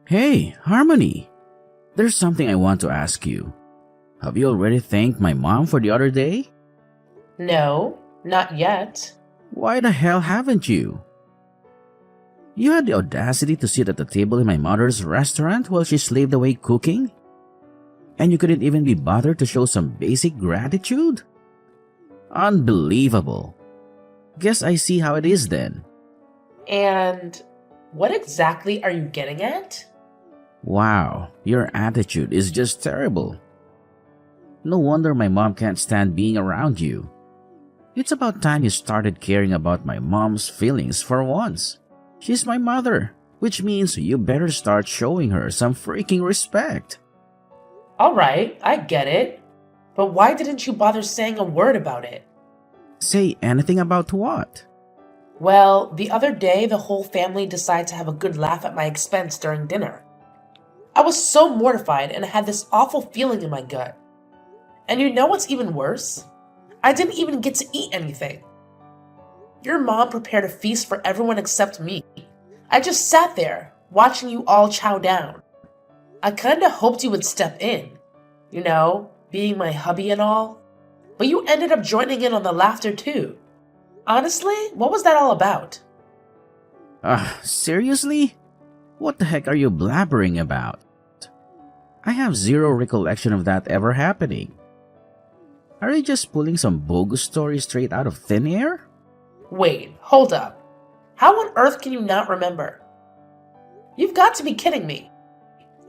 Hey, Harmony! There's something I want to ask you. Have you already thanked my mom for the other day? No, not yet. Why the hell haven't you? You had the audacity to sit at the table in my mother's restaurant while she slaved away cooking? And you couldn't even be bothered to show some basic gratitude? Unbelievable. Guess I see how it is then. And what exactly are you getting at? Wow, your attitude is just terrible. No wonder my mom can't stand being around you. It's about time you started caring about my mom's feelings for once. She's my mother, which means you better start showing her some freaking respect. Alright, I get it. But why didn't you bother saying a word about it? Say anything about what? Well, the other day the whole family decided to have a good laugh at my expense during dinner. I was so mortified and had this awful feeling in my gut. And you know what's even worse? I didn't even get to eat anything. Your mom prepared a feast for everyone except me. I just sat there, watching you all chow down. I kinda hoped you would step in, being my hubby and all. But you ended up joining in on the laughter too. Honestly, what was that all about? Seriously? What the heck are you blabbering about? I have zero recollection of that ever happening. Are you just pulling some bogus story straight out of thin air? Wait, hold up. How on earth can you not remember? You've got to be kidding me.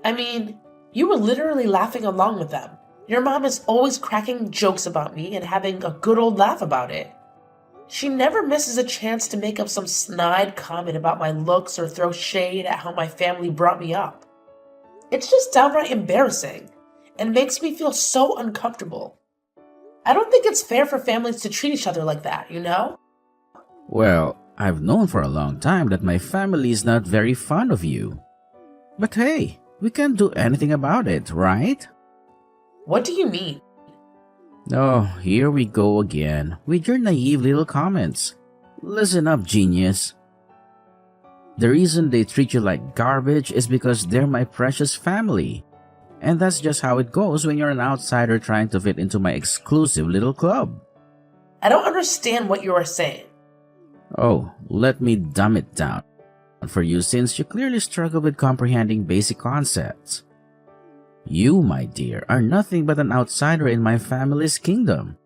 I mean, you were literally laughing along with them. Your mom is always cracking jokes about me and having a good old laugh about it. She never misses a chance to make up some snide comment about my looks or throw shade at how my family brought me up. It's just downright embarrassing and makes me feel so uncomfortable. I don't think it's fair for families to treat each other like that, you know? Well, I've known for a long time that my family is not very fond of you. But hey, we can't do anything about it, right? What do you mean? Oh, here we go again with your naive little comments. Listen up, genius. The reason they treat you like garbage is because they're my precious family. And that's just how it goes when you're an outsider trying to fit into my exclusive little club. I don't understand what you are saying. Oh, let me dumb it down for you since you clearly struggle with comprehending basic concepts. You, my dear, are nothing but an outsider in my family's kingdom.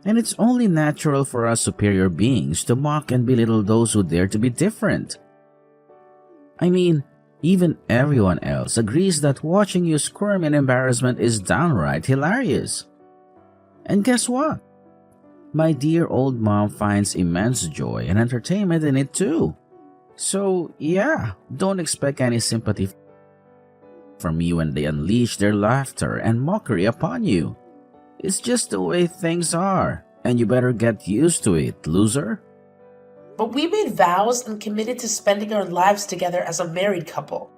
And it's only natural for us superior beings to mock and belittle those who dare to be different. I mean, even everyone else agrees that watching you squirm in embarrassment is downright hilarious. And guess what? My dear old mom finds immense joy and entertainment in it too. So, yeah, don't expect any sympathy from me when they unleash their laughter and mockery upon you. It's just the way things are, and you better get used to it, loser. But we made vows and committed to spending our lives together as a married couple.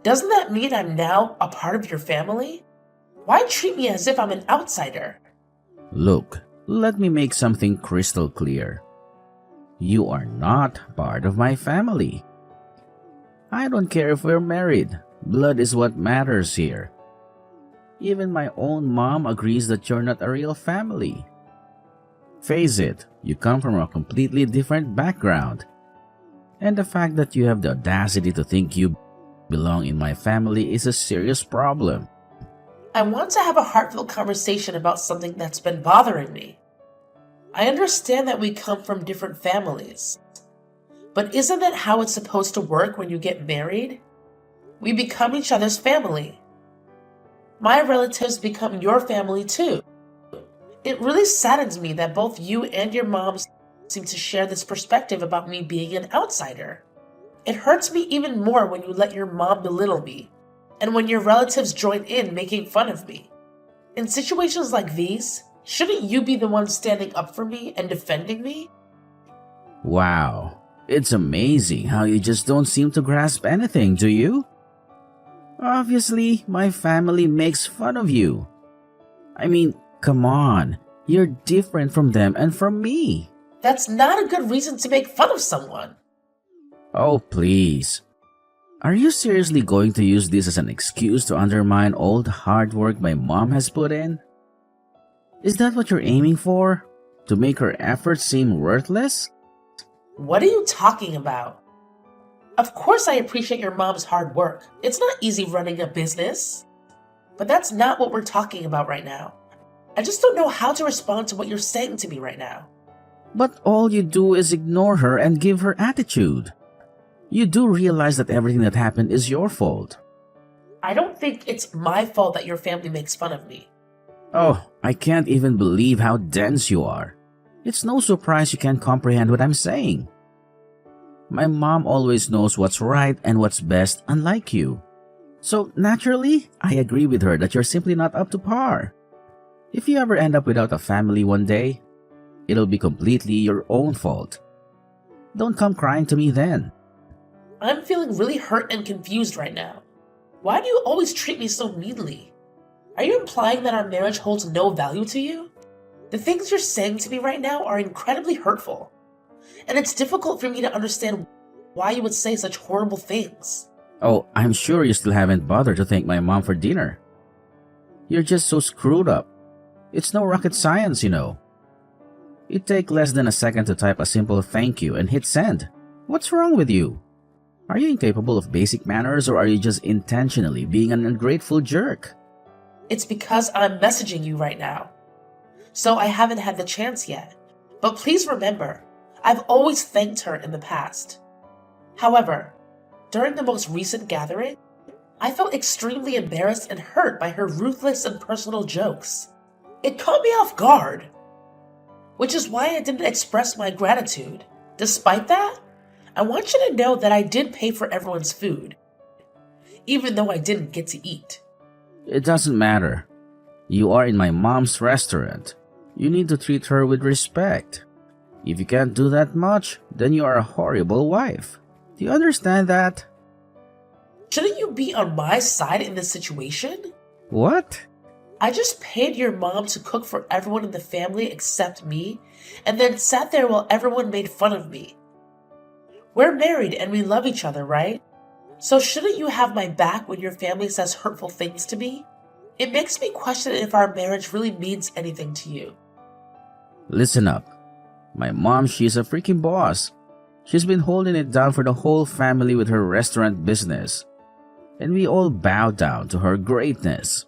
Doesn't that mean I'm now a part of your family? Why treat me as if I'm an outsider? Look, let me make something crystal clear. You are not part of my family. I don't care if we're married. Blood is what matters here. Even my own mom agrees that you're not a real family. Face it, you come from a completely different background. And the fact that you have the audacity to think you belong in my family is a serious problem. I want to have a heartfelt conversation about something that's been bothering me. I understand that we come from different families. But isn't that how it's supposed to work when you get married? We become each other's family. My relatives become your family too. It really saddens me that both you and your mom seem to share this perspective about me being an outsider. It hurts me even more when you let your mom belittle me, and when your relatives join in making fun of me. In situations like these, shouldn't you be the one standing up for me and defending me? Wow, it's amazing how you just don't seem to grasp anything, do you? Obviously, my family makes fun of you. I mean, come on, you're different from them and from me. That's not a good reason to make fun of someone. Oh, please. Are you seriously going to use this as an excuse to undermine all the hard work my mom has put in? Is that what you're aiming for? To make her efforts seem worthless? What are you talking about? Of course I appreciate your mom's hard work. It's not easy running a business. But that's not what we're talking about right now. I just don't know how to respond to what you're saying to me right now. But all you do is ignore her and give her attitude. You do realize that everything that happened is your fault. I don't think it's my fault that your family makes fun of me. Oh, I can't even believe how dense you are. It's no surprise you can't comprehend what I'm saying. My mom always knows what's right and what's best, unlike you. So naturally, I agree with her that you're simply not up to par. If you ever end up without a family one day, it'll be completely your own fault. Don't come crying to me then. I'm feeling really hurt and confused right now. Why do you always treat me so meanly? Are you implying that our marriage holds no value to you? The things you're saying to me right now are incredibly hurtful. And it's difficult for me to understand why you would say such horrible things. Oh, I'm sure you still haven't bothered to thank my mom for dinner. You're just so screwed up. It's no rocket science, you know. It takes less than a second to type a simple thank you and hit send. What's wrong with you? Are you incapable of basic manners, or are you just intentionally being an ungrateful jerk? It's because I'm messaging you right now. So I haven't had the chance yet. But please remember, I've always thanked her in the past. However, during the most recent gathering, I felt extremely embarrassed and hurt by her ruthless and personal jokes. It caught me off guard, which is why I didn't express my gratitude. Despite that, I want you to know that I did pay for everyone's food, even though I didn't get to eat. It doesn't matter. You are in my mom's restaurant. You need to treat her with respect. If you can't do that much, then you are a horrible wife. Do you understand that? Shouldn't you be on my side in this situation? What? I just paid your mom to cook for everyone in the family except me, and then sat there while everyone made fun of me. We're married and we love each other, right? So shouldn't you have my back when your family says hurtful things to me? It makes me question if our marriage really means anything to you. Listen up. My mom, she's a freaking boss. She's been holding it down for the whole family with her restaurant business. And we all bow down to her greatness.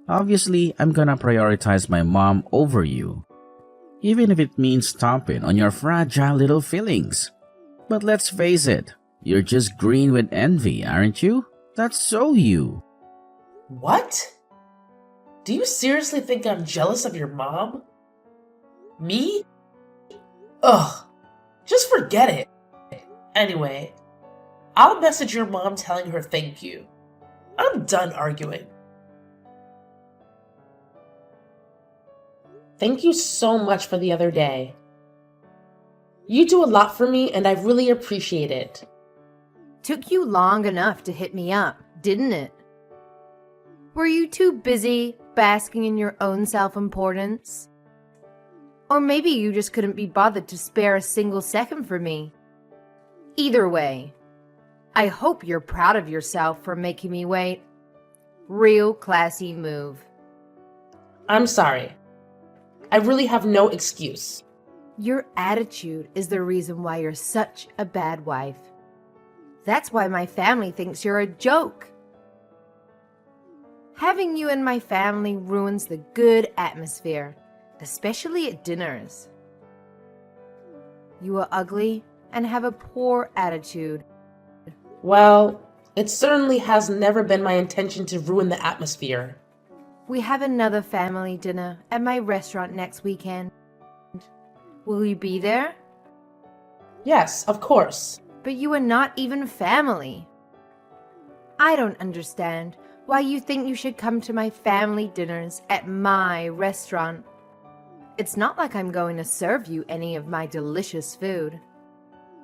Obviously, I'm gonna prioritize my mom over you. Even if it means stomping on your fragile little feelings. But let's face it, you're just green with envy, aren't you? That's so you. What? Do you seriously think I'm jealous of your mom? Me? Ugh, just forget it. Anyway, I'll message your mom telling her thank you. I'm done arguing. Thank you so much for the other day. You do a lot for me and I really appreciate it. Took you long enough to hit me up, didn't it? Were you too busy basking in your own self-importance? Or maybe you just couldn't be bothered to spare a single second for me. Either way, I hope you're proud of yourself for making me wait. Real classy move. I'm sorry. I really have no excuse. Your attitude is the reason why you're such a bad wife. That's why my family thinks you're a joke. Having you in my family ruins the good atmosphere, especially at dinners. You are ugly and have a poor attitude. Well, it certainly has never been my intention to ruin the atmosphere. We have another family dinner at my restaurant next weekend. Will you be there? Yes, of course. But you are not even family. I don't understand why you think you should come to my family dinners at my restaurant. It's not like I'm going to serve you any of my delicious food.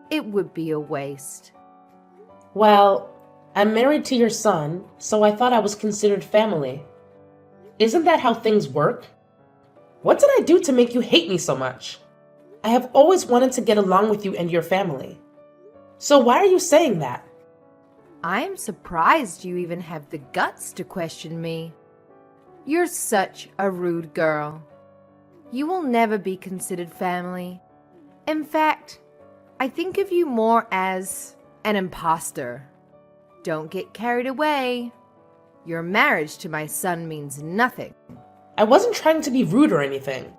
It would be a waste. Well, I'm married to your son, so I thought I was considered family. Isn't that how things work? What did I do to make you hate me so much? I have always wanted to get along with you and your family. So why are you saying that? I am surprised you even have the guts to question me. You're such a rude girl. You will never be considered family. In fact, I think of you more as an imposter. Don't get carried away. Your marriage to my son means nothing. I wasn't trying to be rude or anything.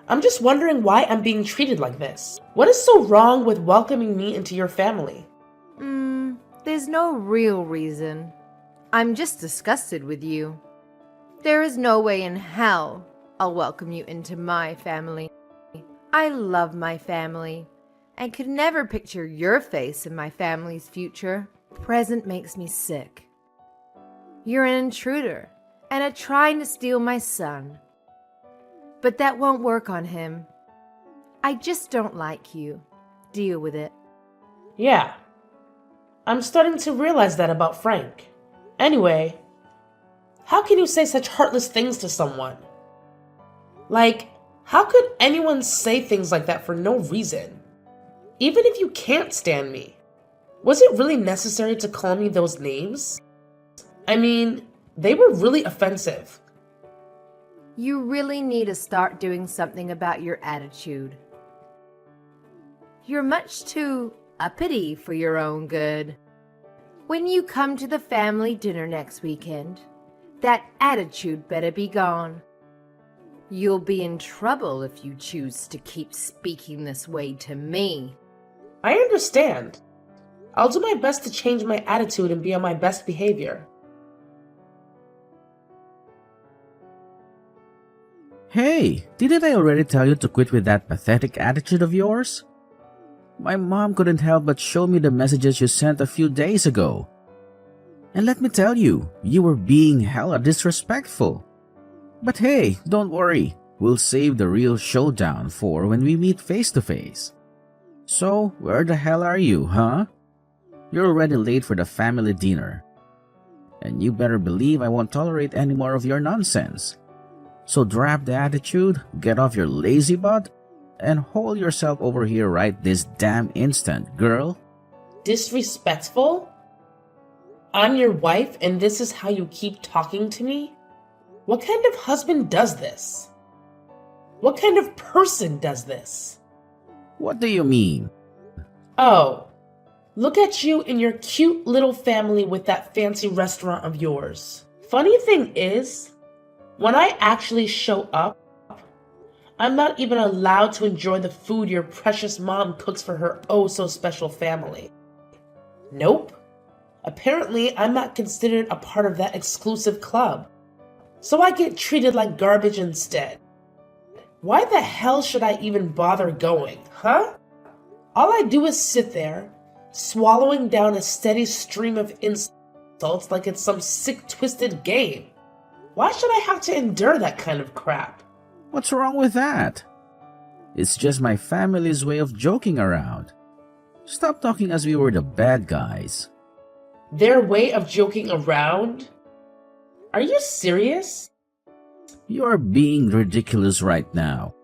I'm just wondering why I'm being treated like this. What is so wrong with welcoming me into your family? There's no real reason. I'm just disgusted with you. There is no way in hell I'll welcome you into my family. I love my family and could never picture your face in my family's future. Present makes me sick. You're an intruder and are trying to steal my son. But that won't work on him. I just don't like you. Deal with it. Yeah. I'm starting to realize that about Frank. Anyway, how can you say such heartless things to someone? Like, how could anyone say things like that for no reason? Even if you can't stand me, was it really necessary to call me those names? I mean, they were really offensive. You really need to start doing something about your attitude. You're much too uppity for your own good. When you come to the family dinner next weekend, that attitude better be gone. You'll be in trouble if you choose to keep speaking this way to me. I understand. I'll do my best to change my attitude and be on my best behavior. Hey, didn't I already tell you to quit with that pathetic attitude of yours? My mom couldn't help but show me the messages you sent a few days ago. And let me tell you, you were being hella disrespectful. But hey, don't worry, we'll save the real showdown for when we meet face to face. So, where the hell are you, huh? You're already late for the family dinner. And you better believe I won't tolerate any more of your nonsense. So drop the attitude, get off your lazy butt, and hold yourself over here right this damn instant, girl. Disrespectful? I'm your wife and this is how you keep talking to me? What kind of husband does this? What kind of person does this? What do you mean? Oh, look at you and your cute little family with that fancy restaurant of yours. Funny thing is, when I actually show up, I'm not even allowed to enjoy the food your precious mom cooks for her oh-so-special family. Nope. Apparently, I'm not considered a part of that exclusive club. So I get treated like garbage instead. Why the hell should I even bother going, huh? All I do is sit there, swallowing down a steady stream of insults like it's some sick, twisted game. Why should I have to endure that kind of crap? What's wrong with that? It's just my family's way of joking around. Stop talking as we were the bad guys. Their way of joking around? Are you serious? You're being ridiculous right now.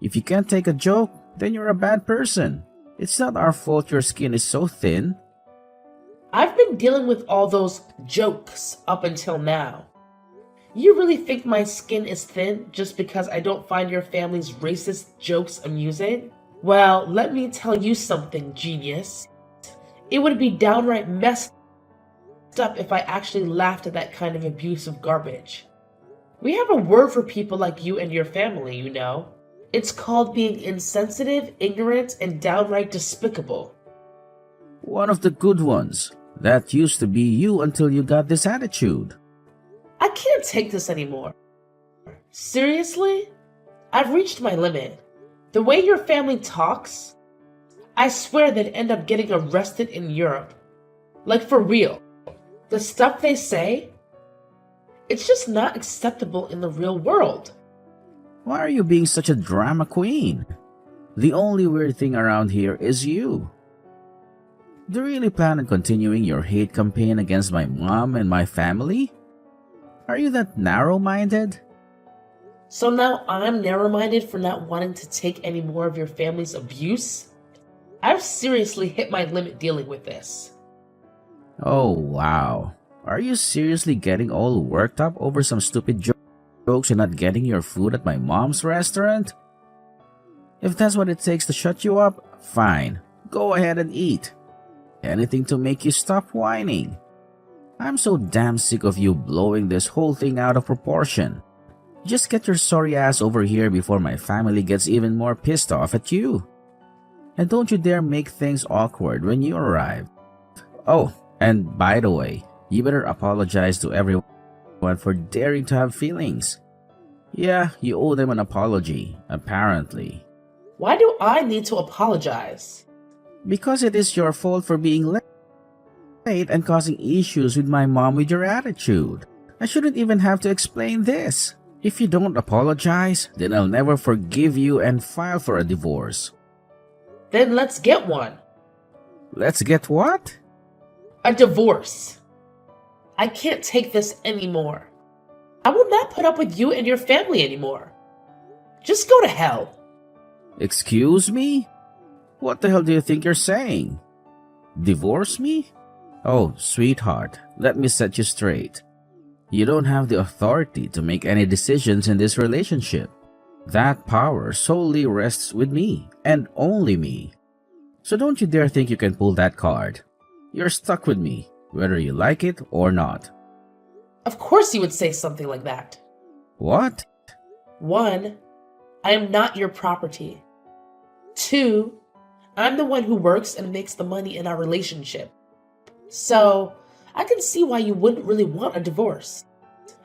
If you can't take a joke, then you're a bad person. It's not our fault your skin is so thin. I've been dealing with all those jokes up until now. You really think my skin is thin just because I don't find your family's racist jokes amusing? Well, let me tell you something, genius. It would be downright messed up if I actually laughed at that kind of abusive garbage. We have a word for people like you and your family, you know. It's called being insensitive, ignorant, and downright despicable. One of the good ones. That used to be you until you got this attitude. I can't take this anymore. Seriously? I've reached my limit. The way your family talks, I swear they'd end up getting arrested in Europe. Like for real. The stuff they say, it's just not acceptable in the real world. Why are you being such a drama queen? The only weird thing around here is you. Do you really plan on continuing your hate campaign against my mom and my family? Are you that narrow-minded? So now I'm narrow-minded for not wanting to take any more of your family's abuse? I've seriously hit my limit dealing with this. Oh, wow. Are you seriously getting all worked up over some stupid jokes and not getting your food at my mom's restaurant? If that's what it takes to shut you up, fine. Go ahead and eat. Anything to make you stop whining. I'm so damn sick of you blowing this whole thing out of proportion. Just get your sorry ass over here before my family gets even more pissed off at you. And don't you dare make things awkward when you arrive. Oh, and by the way, you better apologize to everyone for daring to have feelings. Yeah, you owe them an apology, apparently. Why do I need to apologize? Because it is your fault for being late and causing issues with my mom with your attitude. I shouldn't even have to explain this. If you don't apologize, then I'll never forgive you and file for a divorce. Then let's get one. Let's get what? A divorce. I can't take this anymore. I will not put up with you and your family anymore. Just go to hell. Excuse me? What the hell do you think you're saying? Divorce me? Oh, sweetheart, let me set you straight. You don't have the authority to make any decisions in this relationship. That power solely rests with me, and only me. So don't you dare think you can pull that card. You're stuck with me, whether you like it or not. Of course you would say something like that. What? 1, I am not your property. 2, I'm the one who works and makes the money in our relationship. So, I can see why you wouldn't really want a divorce.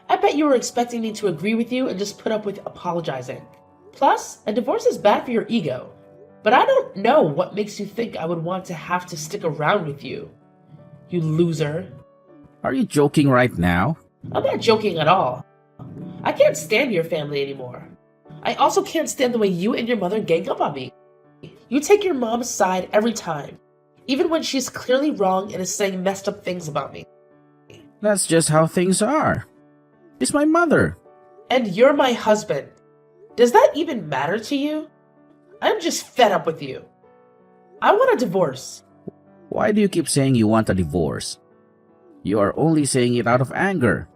I bet you were expecting me to agree with you and just put up with apologizing. Plus, a divorce is bad for your ego. But I don't know what makes you think I would want to have to stick around with you. You loser. Are you joking right now? I'm not joking at all. I can't stand your family anymore. I also can't stand the way you and your mother gang up on me. You take your mom's side every time, even when she's clearly wrong and is saying messed up things about me. That's just how things are. She's my mother. And you're my husband. Does that even matter to you? I'm just fed up with you. I want a divorce. Why do you keep saying you want a divorce? You are only saying it out of anger.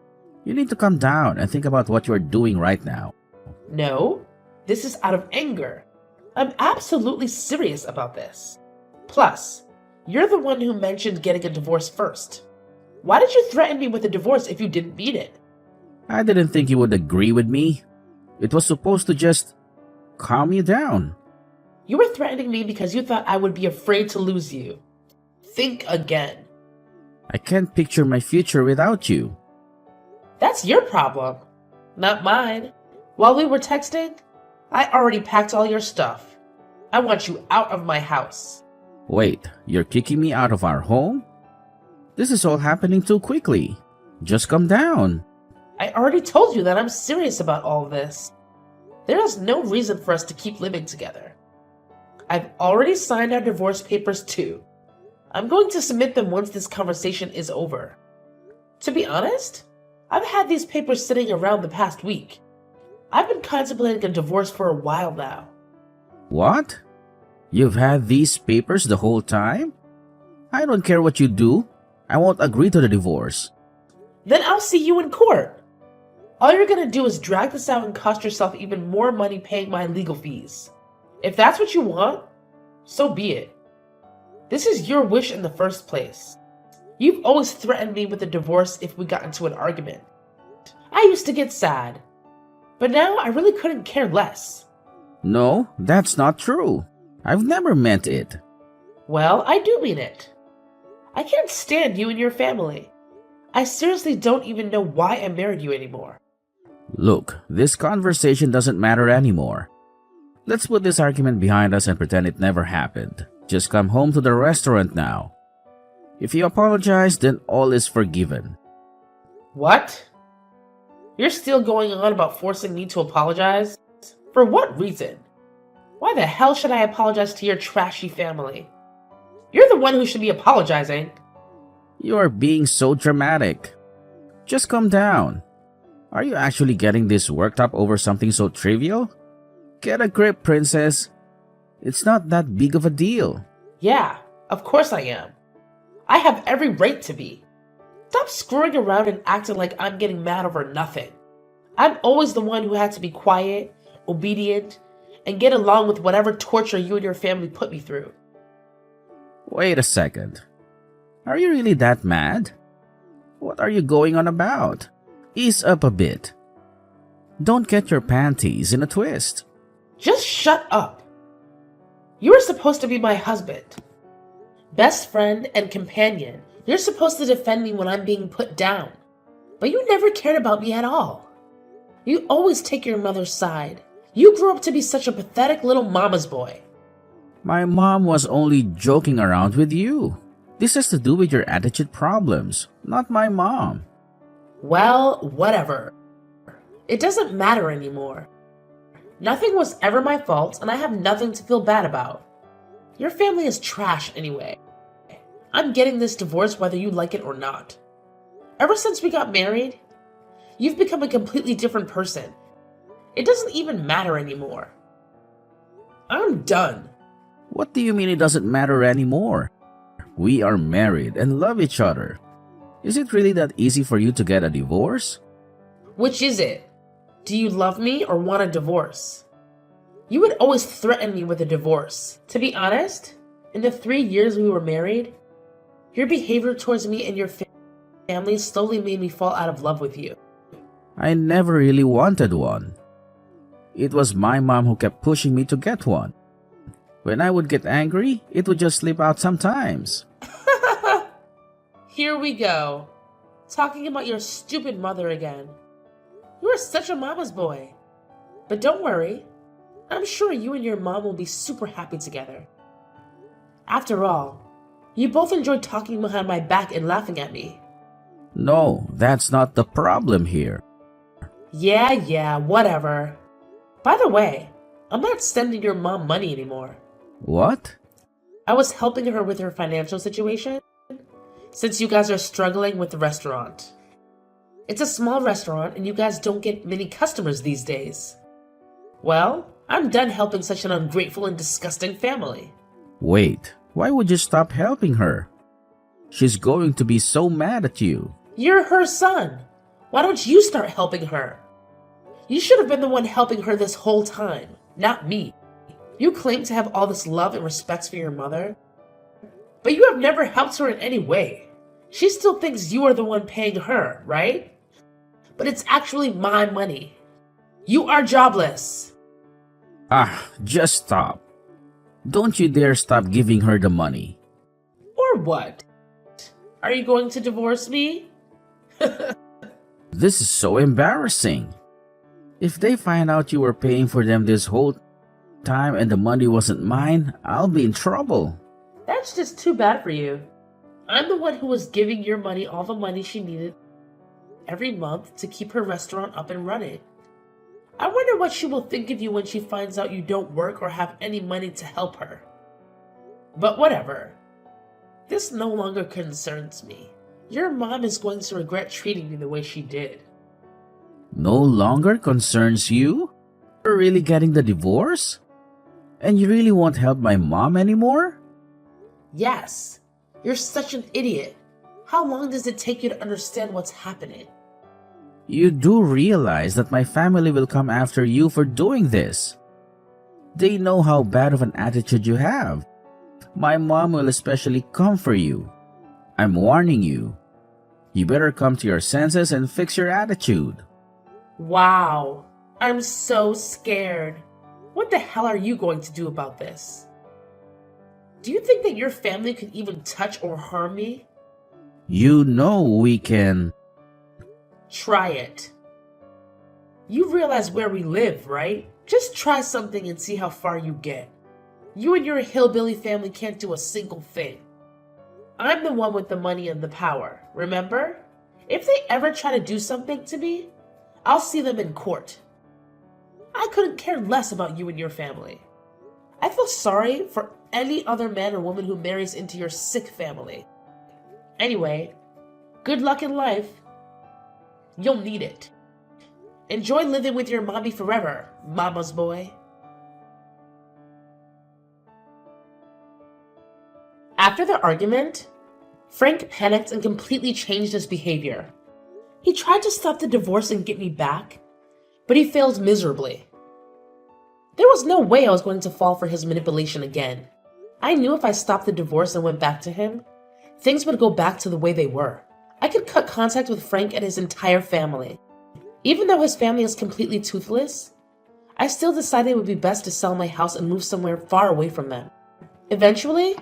You need to calm down and think about what you are doing right now. No, this is out of anger. I'm absolutely serious about this. Plus, you're the one who mentioned getting a divorce first. Why did you threaten me with a divorce if you didn't mean it? I didn't think you would agree with me. It was supposed to just calm you down. You were threatening me because you thought I would be afraid to lose you. Think again. I can't picture my future without you. That's your problem, not mine. While we were texting, I already packed all your stuff. I want you out of my house. Wait, you're kicking me out of our home? This is all happening too quickly. Just calm down. I already told you that I'm serious about all of this. There is no reason for us to keep living together. I've already signed our divorce papers too. I'm going to submit them once this conversation is over. To be honest, I've had these papers sitting around the past week. I've been contemplating a divorce for a while now. What? You've had these papers the whole time? I don't care what you do. I won't agree to the divorce. Then I'll see you in court. All you're gonna do is drag this out and cost yourself even more money paying my legal fees. If that's what you want, so be it. This is your wish in the first place. You've always threatened me with a divorce if we got into an argument. I used to get sad, but now I really couldn't care less. No, that's not true. I've never meant it. Well, I do mean it. I can't stand you and your family. I seriously don't even know why I married you anymore. Look, this conversation doesn't matter anymore. Let's put this argument behind us and pretend it never happened. Just come home to the restaurant now. If you apologize, then all is forgiven. What? You're still going on about forcing me to apologize? For what reason? Why the hell should I apologize to your trashy family? You're the one who should be apologizing. You are being so dramatic. Just calm down. Are you actually getting this worked up over something so trivial? Get a grip, princess. It's not that big of a deal. Yeah, of course I am. I have every right to be. Stop screwing around and acting like I'm getting mad over nothing. I'm always the one who had to be quiet, obedient, and get along with whatever torture you and your family put me through. Wait a second. Are you really that mad? What are you going on about? Ease up a bit. Don't get your panties in a twist. Just shut up. You were supposed to be my husband, best friend, and companion. You're supposed to defend me when I'm being put down. But you never cared about me at all. You always take your mother's side. You grew up to be such a pathetic little mama's boy. My mom was only joking around with you. This has to do with your attitude problems, not my mom. Well, whatever. It doesn't matter anymore. Nothing was ever my fault, and I have nothing to feel bad about. Your family is trash anyway. I'm getting this divorce whether you like it or not. Ever since we got married, you've become a completely different person. It doesn't even matter anymore. I'm done. What do you mean it doesn't matter anymore? We are married and love each other. Is it really that easy for you to get a divorce? Which is it? Do you love me or want a divorce? You would always threaten me with a divorce. To be honest, in the 3 years we were married, your behavior towards me and your family slowly made me fall out of love with you. I never really wanted one. It was my mom who kept pushing me to get one. When I would get angry, it would just slip out sometimes. Here we go. Talking about your stupid mother again. You are such a mama's boy. But don't worry. I'm sure you and your mom will be super happy together. After all, you both enjoy talking behind my back and laughing at me. No, that's not the problem here. Yeah, whatever. By the way, I'm not sending your mom money anymore. What? I was helping her with her financial situation since you guys are struggling with the restaurant. It's a small restaurant and you guys don't get many customers these days. Well, I'm done helping such an ungrateful and disgusting family. Wait, why would you stop helping her? She's going to be so mad at you. You're her son. Why don't you start helping her? You should have been the one helping her this whole time, not me. You claim to have all this love and respect for your mother, but you have never helped her in any way. She still thinks you are the one paying her, right? But it's actually my money. You are jobless. Just stop. Don't you dare stop giving her the money. Or what? Are you going to divorce me? This is so embarrassing. If they find out you were paying for them this whole time and the money wasn't mine, I'll be in trouble. That's just too bad for you. I'm the one who was giving your money all the money she needed every month to keep her restaurant up and running. I wonder what she will think of you when she finds out you don't work or have any money to help her. But whatever. This no longer concerns me. Your mom is going to regret treating me the way she did. No longer concerns you? You're really getting the divorce? And you really won't help my mom anymore? Yes. You're such an idiot. How long does it take you to understand what's happening? You do realize that my family will come after you for doing this. They know how bad of an attitude you have. My mom will especially come for you. I'm warning you. You better come to your senses and fix your attitude. Wow. I'm so scared. What the hell are you going to do about this? Do you think that your family could even touch or harm me? You know we can... Try it. You realize where we live, right? Just try something and see how far you get. You and your hillbilly family can't do a single thing. I'm the one with the money and the power, remember? If they ever try to do something to me, I'll see them in court. I couldn't care less about you and your family. I feel sorry for any other man or woman who marries into your sick family. Anyway, good luck in life. You'll need it. Enjoy living with your mommy forever, mama's boy. After the argument, Frank panicked and completely changed his behavior. He tried to stop the divorce and get me back, but he failed miserably. There was no way I was going to fall for his manipulation again. I knew if I stopped the divorce and went back to him, things would go back to the way they were. I could cut contact with Frank and his entire family. Even though his family is completely toothless, I still decided it would be best to sell my house and move somewhere far away from them. Eventually,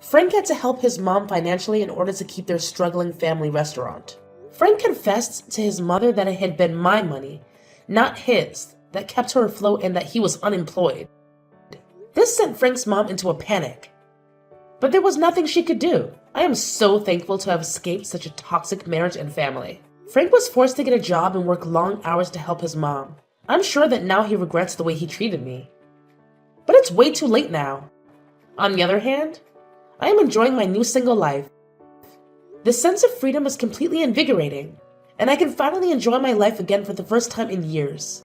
Frank had to help his mom financially in order to keep their struggling family restaurant. Frank confessed to his mother that it had been my money, not his, that kept her afloat and that he was unemployed. This sent Frank's mom into a panic. But there was nothing she could do. I am so thankful to have escaped such a toxic marriage and family. Frank was forced to get a job and work long hours to help his mom. I'm sure that now he regrets the way he treated me. But it's way too late now. On the other hand, I am enjoying my new single life. The sense of freedom is completely invigorating, and I can finally enjoy my life again for the first time in years.